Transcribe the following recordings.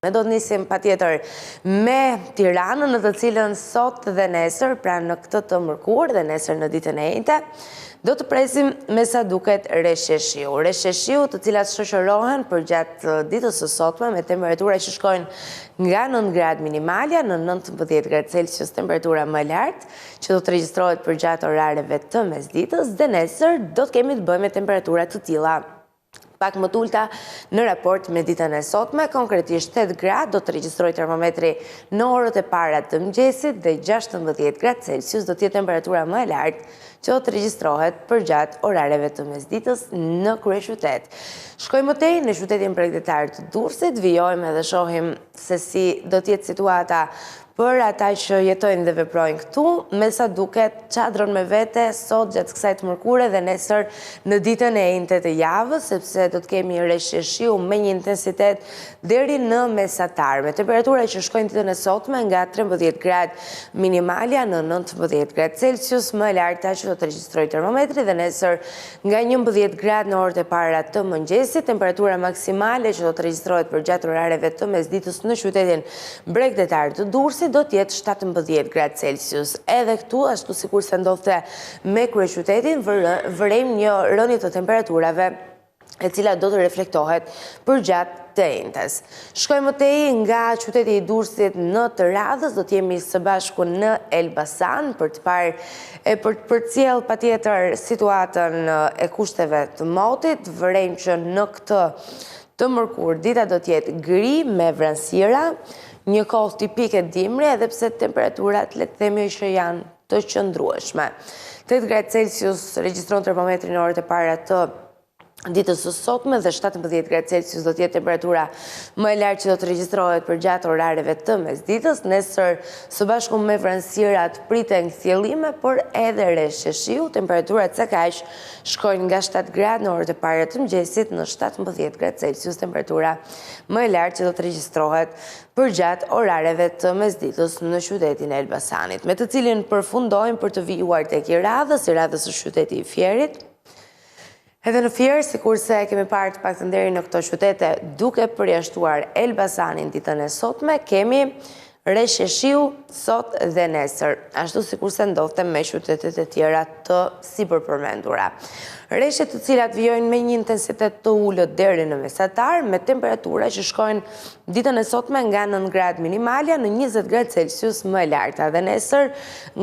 Ne do të nisim patjetër me Tiranën, në të cilën sot dhe nesër, pra në këtë të mërkur dhe nesër në ditën e njëjtë, do të presim me sa duket reshje shiu. Reshje shiu të cilat shoqërohen përgjatë ditës së sotme me temperatura që shkojnë nga 9 gradë minimalja në 19 gradë Celsius, temperatura më lartë që do të regjistrohet përgjatë orareve të mesditës, dhe nesër do të kemi të bëjmë me temperatura të tilla pak më ulta në raport me ditën e sotme. Konkretisht 8 gradë do të regjistrojë termometri në orët e para të mëngjesit dhe 16 gradë Celsius do të jetë temperatura më e lartë që do të regjistrohet përgjatë orareve të mesditës në kryeqytet. Shkojmë më tej në qytetin bregdetar të Durrësit, vijojmë dhe shohim se si do të jetë situata për ata që jetojnë dhe veprojnë këtu, me sa duket çadrën me vete sot gjatë kësaj të mërkure dhe nesër në ditën e njëjtë të javës, sepse do të kemi reshje shiu me një intensitet deri në mesatar, me temperatura që shkojnë ditën e sotme nga 13 gradë minimalja në 19 gradë Celsius, më e larta që do të regjistrojë termometri, dhe nesër nga 11 gradë në orët e para të mëngjesit, temperatura maksimale që do të regjistrohet përgjatë orareve të mesditës në qytetin bregdetar të Durrësit do të jetë 17 gradë Celsius. Edhe këtu, ashtu sikur se ndodhte me kryeqytetin, vërejmë një rënje të temperaturave e cila do të reflektohet përgjatë të njëjtës. Shkojmë më tej nga qyteti i Durrësit në të radhës, do të jemi së bashku në Elbasan për të parë e për të përcjell patjetër situatën e kushteve të motit. Vërejmë që në këtë të mërkur dita do të jetë gri me vranësira, një kohë tipike dimri, edhe pse temperaturat le të themi që janë të qëndrueshme. 8 gradë Celsius regjistron termometri në orët e para të ditës së sotme dhe 17 gradë Celsius do të jetë temperatura më e lartë që do të regjistrohet përgjatë orareve të mesditës. Nesër së bashku me vranësirat priten kthjellime, por edhe reshje shiu. Temperaturat së kaq shkojnë nga 7 gradë në orët e para të mëngjesit në 17 gradë Celsius, temperatura më e lartë që do të regjistrohet përgjatë orareve të mesditës në qytetin e Elbasanit, me të cilin përfundojmë për të vijuar tek i radhës së qyteti i Fierit. Edhe në Fier, sikurse kemi parë të paktën deri në këto qytete, duke përjashtuar Elbasanin ditën e sotme, kemi reshje shiu sot dhe nesër, ashtu sikurse ndodhte me qytetet e tjera të sipërpërmendura. Reshje të cilat vijojnë me një intensitet të ulët deri në mesatar, me temperatura që shkojnë ditën e sotme nga 9 gradë minimalja në 20 gradë Celsius më e larta, dhe nesër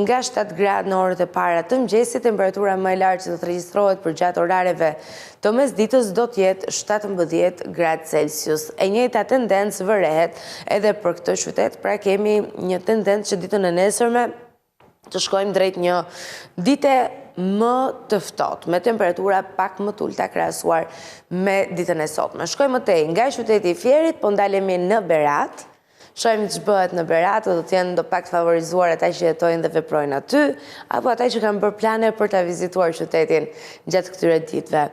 nga 7 gradë në orët e para të mëngjesit, temperatura më e lartë që do të regjistrohet përgjatë orareve të mesditës do të jetë 17 gradë Celsius. E njëjta tendencë vërehet edhe për këtë qytet, pra kemi një tendencë që ditën e nesërme të shkojmë drejt një dite më të ftohtë, me temperatura pak më të ulta krahasuar me ditën e sotme. Shkojmë më tej nga qyteti i Fierit, po ndalemi në Berat. Shohim ç'është bëhet në Berat, do të jenë do pak të favorizuar ata që jetojnë dhe veprojnë aty, apo ata që kanë bërë plane për ta vizituar qytetin gjatë këtyre ditëve.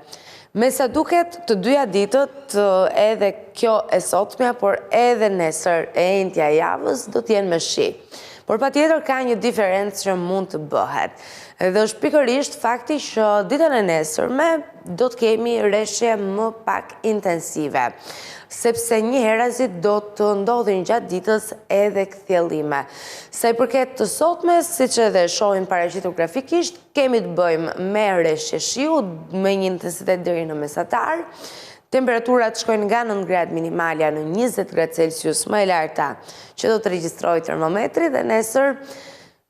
Me sa duket, të dyja ditët, edhe kjo e sotmja, por edhe nesër e njëjtja e javës, do të jenë me shi. Por patjetër ka një diferencë që mund të bëhet. Dhe është pikërisht fakti që ditën e nesërme do të kemi reshje më pak intensive, sepse një herazit do të ndodhin gjatë ditës edhe kthjellime. Sa i përket të sotme, siç edhe shohim paraqitur grafikisht, kemi të bëjmë me reshje shiu me një intensitet deri në mesatar. Temperaturat shkojnë nga 9 gradë minimalja në 20 gradë Celsius më e larta që do të regjistrojë termometri, dhe nesër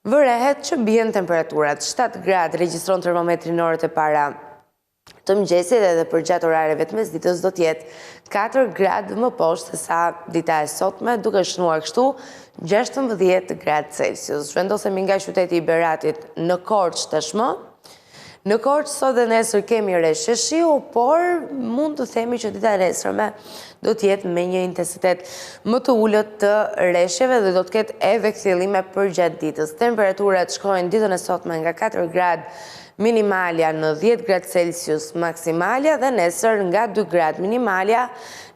vërehet që bien temperaturat. 7 gradë regjistron termometri në orët e para të mëngjesit, edhe përgjatë orareve të mesditës do të jetë 4 gradë më poshtë se sa dita e sotme, duke shënuar kështu 16 gradë Celsius. Zhvendosemi nga qyteti i Beratit në Korçë tashmë. Në Korçë sot dhe nesër kemi reshje shiu, por mund të themi që dita e nesërme do të jetë me një intensitet më të ulët të reshjeve dhe do të ketë edhe kthjellime përgjatë ditës. Temperaturat shkojnë ditën e sotme nga 4 gradë minimalja në 10 gradë Celsius maksimalja, dhe nesër nga 2 gradë minimalja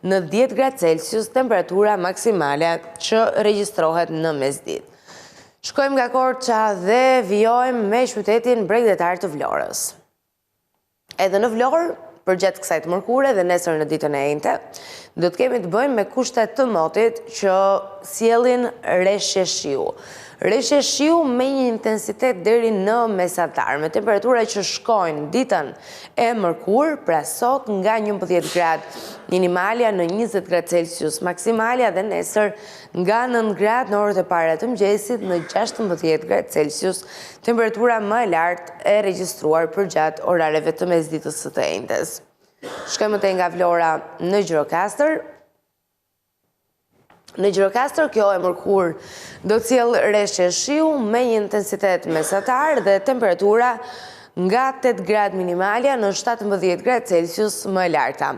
në 10 gradë Celsius temperatura maksimalja që regjistrohet në mesditë. Shkojmë nga Korça dhe vijojmë me qytetin bregdetar të Vlorës. Edhe në Vlorë përgjatë kësaj të mërkure dhe nesër në ditën e njëjtë, do të kemi të bëjmë me kushtet të motit që sjellin reshje shiu. Reshje shiu me një intensitet deri në mesatar, me temperatura që shkojnë ditën e mërkur, pra sot nga 11 gradë minimalja në 20 gradë Celsius maksimalja dhe nesër nga 9 gradë në orët e para të mëngjesit në 16 gradë Celsius, temperatura më e lartë e regjistruar përgjatë orareve të mesditës së të njëjtës. Shkojmë te nga Vlora në Gjirokastër. Në Gjirokastër, kjo e mërkur do të sjellë reshje shiu me një intensitet mesatar dhe temperatura nga 8 gradë minimalja në 17 gradë Celsius më e larta.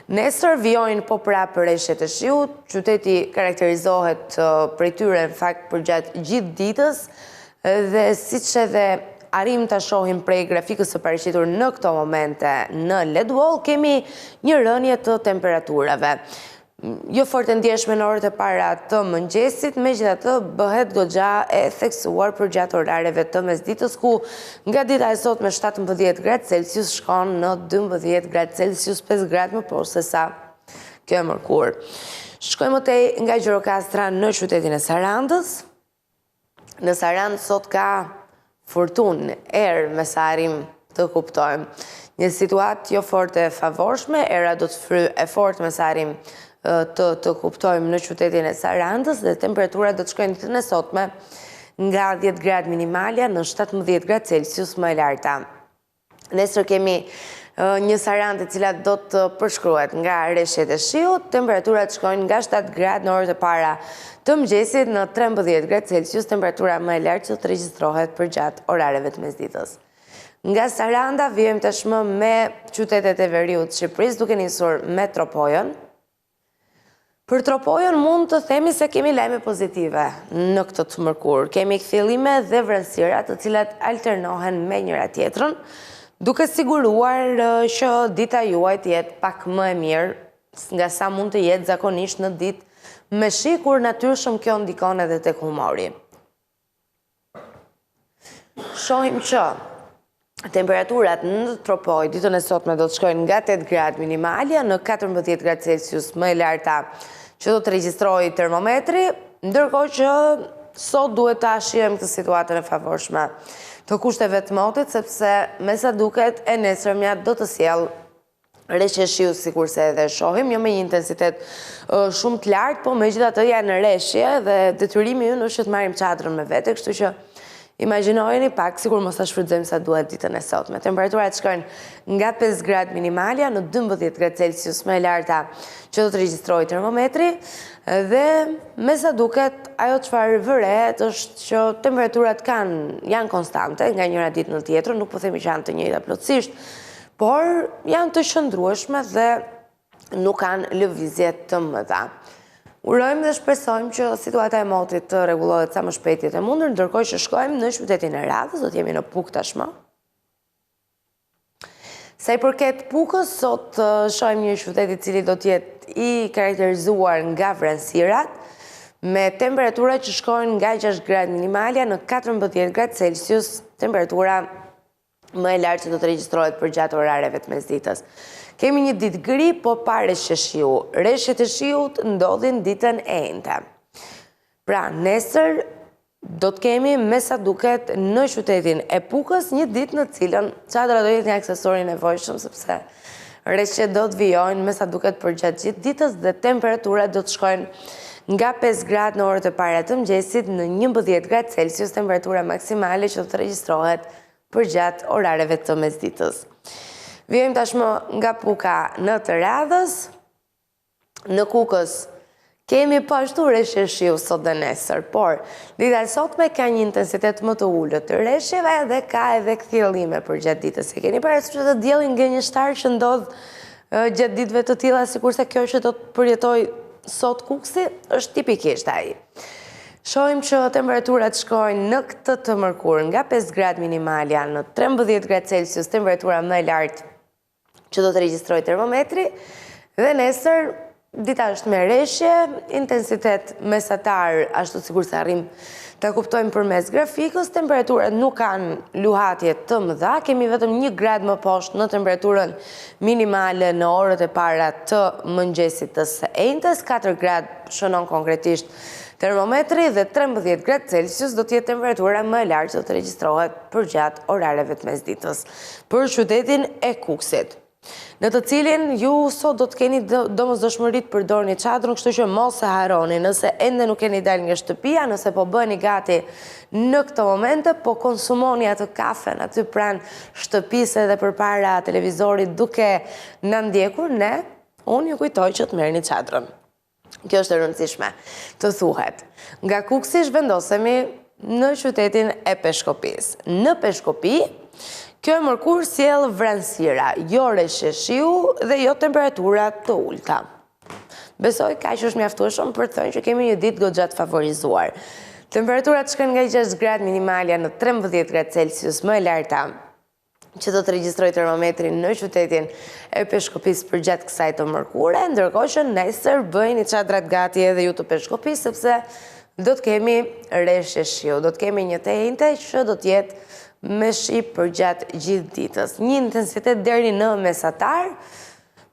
Nesër vijojnë po prapë reshjet e shiut, qyteti karakterizohet prej tyre në fakt përgjatë gjithë ditës dhe siç edhe arrim ta shohim prej grafikës së paraqitur në këto momente në LED Wall, kemi një rënje të temperaturave. Jo fort e ndjeshme në orët e para të mëngjesit, megjithatë bëhet goxha e theksuar përgjatë orareve të mesditës, ku nga dita e sotme 17 gradë Celsius shkon në 12 gradë Celsius, 5 gradë më poshtë se sa kjo e mërkur. Shkojmë te nga Gjirokastra në qytetin e Sarandës. Në Sarandë sot ka furtunë, erë me sa arrim të kuptojmë. Një situatë jo fort e favorshme, era do të fry e fort me sa arrim të kuptojmë në qytetin e Sarandës dhe temperatura do të shkojnë ditën e sotme nga 10 gradë minimalja në 17 gradë Celsius më e larta. Nesër kemi një Sarandë e cila do të përshkruhet nga reshjet e shiut, temperaturat shkojnë nga 7 gradë në orët e para të mëngjesit në 13 gradë Celsius, temperatura më e lartë që të regjistrohet përgjatë orareve të mesditës. Nga Saranda vijmë tashmë me qytetet e veriut të Shqipërisë, duke nisur me Tropojën. Për Tropojën mund të themi se kemi lajme pozitive në këtë të mërkur. Kemi kthjellime dhe vranësira të cilat alternohen me njëra tjetrën, duke siguruar që dita juaj të jetë pak më e mirë, nga sa mund të jetë zakonisht në ditë me shi, kur natyrshëm kjo ndikon edhe tek humori. Shohim që temperaturat në Tropojë ditën e sotme do të shkojnë nga 8 gradë minimalja në 14 gradë Celsius më e larta që do të regjistrojë termometri, ndërkohë që sot duhet ta shijojmë këtë situatën e favorshme të kushteve të motit, sepse me sa duket e nesërmja do të sjellë reshje shiu, sikurse edhe shohim, jo me një intensitet shumë të lartë, po megjithatë janë reshje dhe detyrimi ynë është që të marrim çadrën me vete, kështu që imagjinojeni pak, sikur mos ta shfrytëzojmë sa duhet ditën e sotme. Temperaturat shkojnë nga 5 gradë minimalja në 12 gradë Celsius më e larta që do të regjistrojë termometri dhe me sa duket ajo çfarë vëret është që temperaturat janë konstante nga njëra ditë në tjetrën, nuk po themi që janë të njëjta plotësisht, por janë të qëndrueshme dhe nuk kanë lëvizje të mëdha. Urojmë dhe shpresojmë që situata e motit të rregullohet sa më shpejt e mundur, ndërkohë që shkojmë në qytetin e Radhës, do të jemi në Puk tashmë. Sa i përket Pukës, sot shohim një qytet i cili do të jetë i karakterizuar nga vranësirat, me temperatura që shkojnë nga 6 gradë minimalja në 14 gradë Celsius, temperatura më e lartë që do të regjistrohet përgjatë orareve të mesditës. Kemi një ditë gri, po pa reshje shiu. Reshjet e shiut ndodhin ditën e njëjtë. Pra, nesër do të kemi me sa duket në qytetin e Pukës një ditë në cilën çadra do jetë një aksesor i nevojshëm, sepse reshjet do të vijojnë me sa duket përgjatë gjithë ditës dhe temperaturat do të shkojnë nga 5 gradë në orët e para të mëngjesit në 11 gradë Celsius, temperatura maksimale që do të regjistrohet përgjatë orareve të mesditës. Vijmë tashmë nga Puka në të Radhës. Në Kukës kemi po ashtu reshje shiu sot dhe nesër, por dita e sotme ka një intensitet më të ulët të reshjeve dhe ka edhe kthjellime përgjatë ditës. E keni parasysh të diellin gënjeshtar që ndodh gjatë ditëve të tilla, sikurse kjo që do të përjetoj sot Kuksi, është tipikisht ai. Shohim që temperaturat shkojnë në këtë të mërkur nga 5 gradë minimalja në 13 gradë Celsius, temperatura më e lartë që do të regjistrojë termometri, dhe nesër dita është me reshje, intensitet mesatar, ashtu sikur se arrim të kuptojmë përmes grafikës, temperaturat nuk kanë luhatje të mëdha, kemi vetëm 1 grad më poshtë në temperaturën minimale në orët e para të mëngjesit të së enjtes, 4 grad shënon konkretisht termometri dhe 13 grad Celsius do t'jetë temperatura më e lartë që do të regjistrohet përgjatë orareve të mesditës për qytetin e Kukësit, në të cilin ju sot do të keni domosdoshmëri të përdorni çadrën, kështu që mos e harroni. Nëse ende nuk keni dalë nga shtëpia, nëse po bëni gati në këto momente, po konsumoni atë kafen aty pranë shtëpisë edhe përpara televizorit duke na ndjekur, unë ju kujtoj që të merrni çadrën. Kjo është e rëndësishme të thuhet. Nga Kuksi zhvendosemi në qytetin e Peshkopis. Në Peshkopi, kjo e mërkur sjell vranësira, jo resheshiu dhe jo temperatura të ulta. Besoj kaq është mjaftueshëm për të thënë që kemi një ditë goxha të favorizuar. Temperaturat shkojnë nga 6 grad minimalja në 13 grad Celsius më e larta, që do të regjistroj termometrin në qytetin e Peshkopis për gjatë kësaj të mërkure, ndërkohë që nesër bëjni çadrat gati edhe ju të Peshkopis, sepse do të kemi resheshiu, do të kemi një të enjte që do të jetë me shi për gjatë gjithë ditës. Një intensitet deri në mesatar,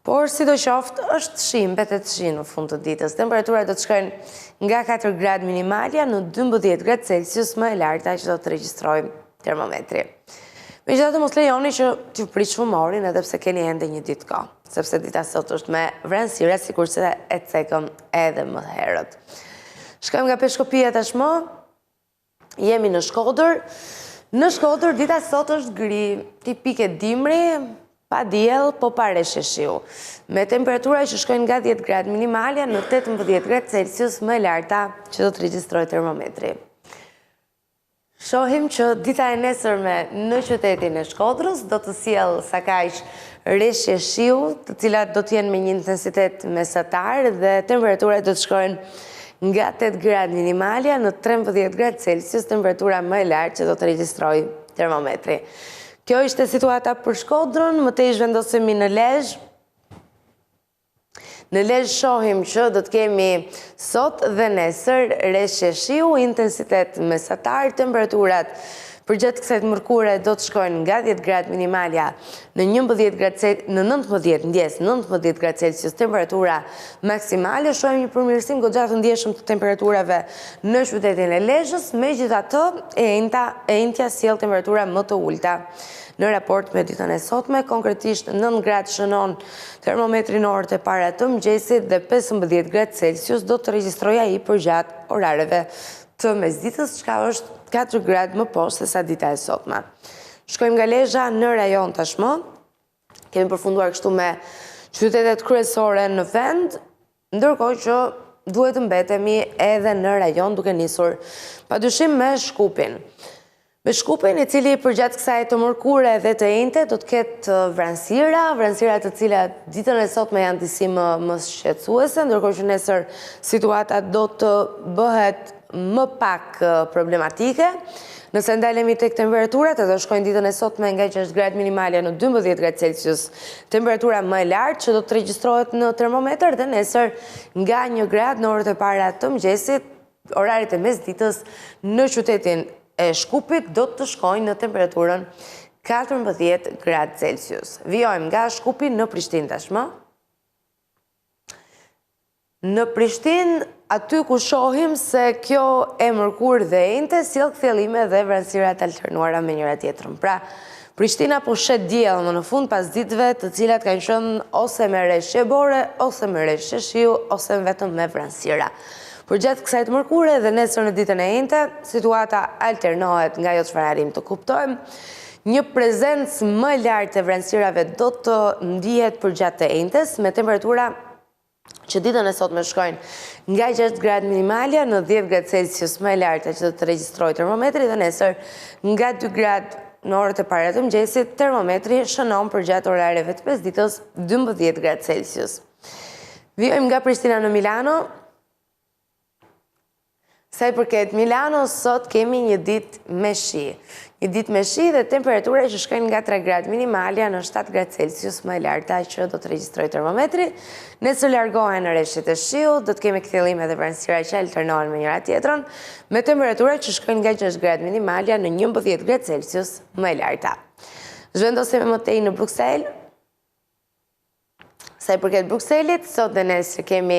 por sidoqoftë është shi, mbetet shi në fund të ditës. Temperaturat do të shkojnë nga 4 grad minimalja në 12 grad Celsius më e larta që do të regjistrojmë termometri. Megjithatë mos lejoni që t'ju prish humorin edhe pse keni ende një ditë kohë, sepse dita sot është me vranësira sikurse e cekëm edhe më herët. Shkojmë nga Peshkopia tashmë, jemi në Shkodër. Në Shkodër dita sot është gri, tipike dimri, pa diell, po pa resheshiu, me temperatura që shkojnë nga 10 grad minimalja në 18 grad Celsius më e larta që do të regjistrojë termometri. Shohim që dita e nesërme në qytetin e Shkodrës do të sjellë sa kaq resheshiu, të cilat do të jenë me një intensitet mesatar dhe temperaturat do të shkojnë nga 8 grad minimalja në 13 grad Celsius, temperatura më e lartë që do të regjistrojë termometri. Kjo ishte situata për Shkodrën, më tej zhvendosemi në Lezhë. Në Lezhë shohim që do të kemi sot dhe nesër resheshiu, intensitet mesatar, temperaturat për gjatë kësaj të mërkure do të shkojnë nga 10 grad minimalja në 19 grad Celsius, temperatura maksimale. Shohim një përmirësim goxha të ndjeshëm të temperaturave në qytetin e Lezhës, megjithatë e njëjtja sjell temperatura më të ulta në raport me ditën e sotme. Konkretisht 9 grad shënon termometri në orët e para të mëngjesit dhe 15 grad Celsius do të regjistrojë ai përgjatë orareve të mesditës, çka është 4 grad më poshtë se sa dita e sotme. Shkojmë nga Lezhë në rajon tashmë. Kemi përfunduar kështu me qytetet kryesore në vend, ndërkohë që duhet të mbetemi edhe në rajon duke nisur padyshim me Shkupin. Me Shkupin, i cili përgjatë kësaj të mërkure dhe të enjte do të ketë vranësira të cilat ditën e sotme janë disi më shqetësuese, ndërkohë që nesër situata do të bëhet më pak problematike. Nëse ndalemi tek temperaturat, do shkojnë ditën e sotme nga 6 grad minimalja në 12 grad Celsius, temperatura më e lartë që do të regjistrohet në termometër, dhe nesër nga 1 grad në orët e para të mëngjesit, oraret e mesditës në qytetin e Shkupit do të shkojnë në temperaturën 14 grad Celsius. Vijojmë nga Shkupi në Prishtinë tashmë. Në Prishtinë, aty ku shohim se kjo e mërkur dhe enjte sjell kthjellime dhe vranësira të alternuara me njëra tjetrën. Pra, Prishtina po shet diell më në fund pas ditëve të cilat kanë qenë ose me reshje bore, ose me reshje shiu, ose vetëm me vranësira. Për gjatë kësaj të mërkure dhe nesër në ditën e enjte, situata alternohet nga jo çfarë arrim të kuptojmë. Një prezencë më lartë e vranësirave do të ndihet për gjatë të enjtes, me temperatura që ditën e sotme shkojnë nga 6 grad minimalja në 10 grad Celsius më e larta që do të regjistrojë termometri, dhe nesër nga 2 grad në orët e para të mëngjesit, termometri shënon për gjatë orareve të mesditës 12 grad Celsius. Vijojmë nga Prishtina në Milano. Sa i përket Milano, sot kemi një ditë me shi. Një ditë me shi dhe temperatura që shkojnë nga 3 gradë minimalja në 7 gradë Celsius më e larta që do të regjistrojë termometri. Nesër largohen rreshtet e shiut, do të kemi kthjellime dhe vranësira që alternohen me njëra tjetrën, me temperatura që shkojnë nga 6 gradë minimalja në 11 gradë Celsius më e larta. Zhvendosemi më tej në Bruksel. Sa i përket Brukselit, sot dhe nesër kemi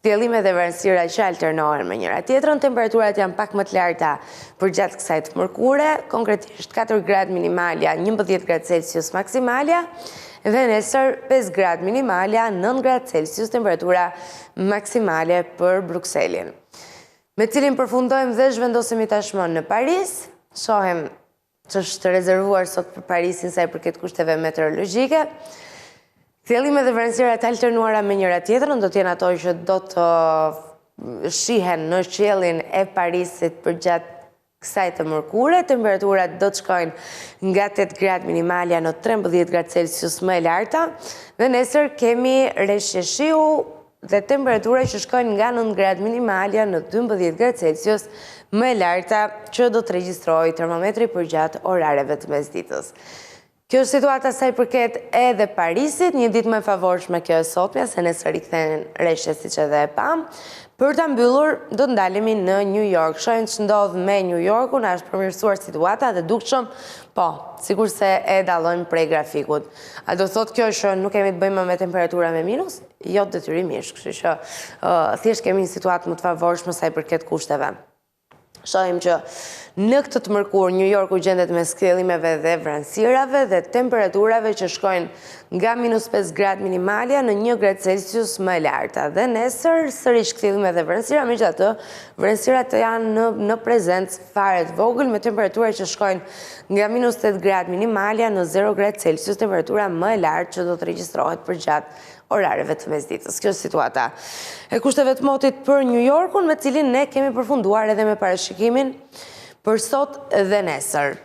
kthjellime dhe vranësira që alternohen me njëra tjetrën, temperaturat janë pak më të larta për gjatë kësaj të mërkure, konkretisht 4 gradë minimalja, 11 gradë Celsius maksimalja, dhe nesër 5 gradë minimalja, 9 gradë Celsius temperatura maksimale për Brukselin. Me cilin përfundojmë dhe zhvendosemi tashmë në Paris, shohem që është rezervuar sot për Parisin sa i përket kushteve meteorologjike. Kthjellime dhe vranësira të alternuara me njëra tjetrën do të jenë ato që do të shihen në qiellin e Parisit për gjatë kësaj të mërkure. Temperaturat do të shkojnë nga 8 gradë minimalja në 13 gradë Celsius më e larta, dhe nesër kemi rreshje shiu dhe temperatura që shkojnë nga 9 gradë minimalja në 12 gradë Celsius më e larta që do të regjistrojë termometri për gjatë orareve të mesditës. Kjo është situata sa i përket edhe Parisit, një ditë më e favorshme kjo e sotmja, se nesër rikthehen rreshtet siç edhe e pam. Për ta mbyllur, do të ndalemi në New York. Shohim ç'ndodh ndodh me New Yorkun, është përmirësuar situata dhe dukshëm, po, sikur se e dallojmë prej grafikut. A do thot kjo që nuk kemi të bëjmë me temperatura me minus? Jo detyrimisht, kështu që thjesht kemi një situatë më të favorshme sa i përket kushteve. Shohim që në këtë të mërkur New Yorku gjendet me kthjellimeve dhe vranësirave dhe temperaturave që shkojnë nga -5 gradë minimalja në 1 gradë Celsius më e larta. Dhe nesër sërish kthjellime dhe vranësira, megjithatë vranësirat janë në prezencë fare të vogël me temperatura që shkojnë nga -8 gradë minimalja në 0 gradë Celsius, temperatura më e lartë që do të regjistrohet për gjatë orareve të mesditës. Kjo është situata e kushteve të motit për New Yorkun, me cilin ne kemi përfunduar edhe me parashikimin për sot dhe nesër.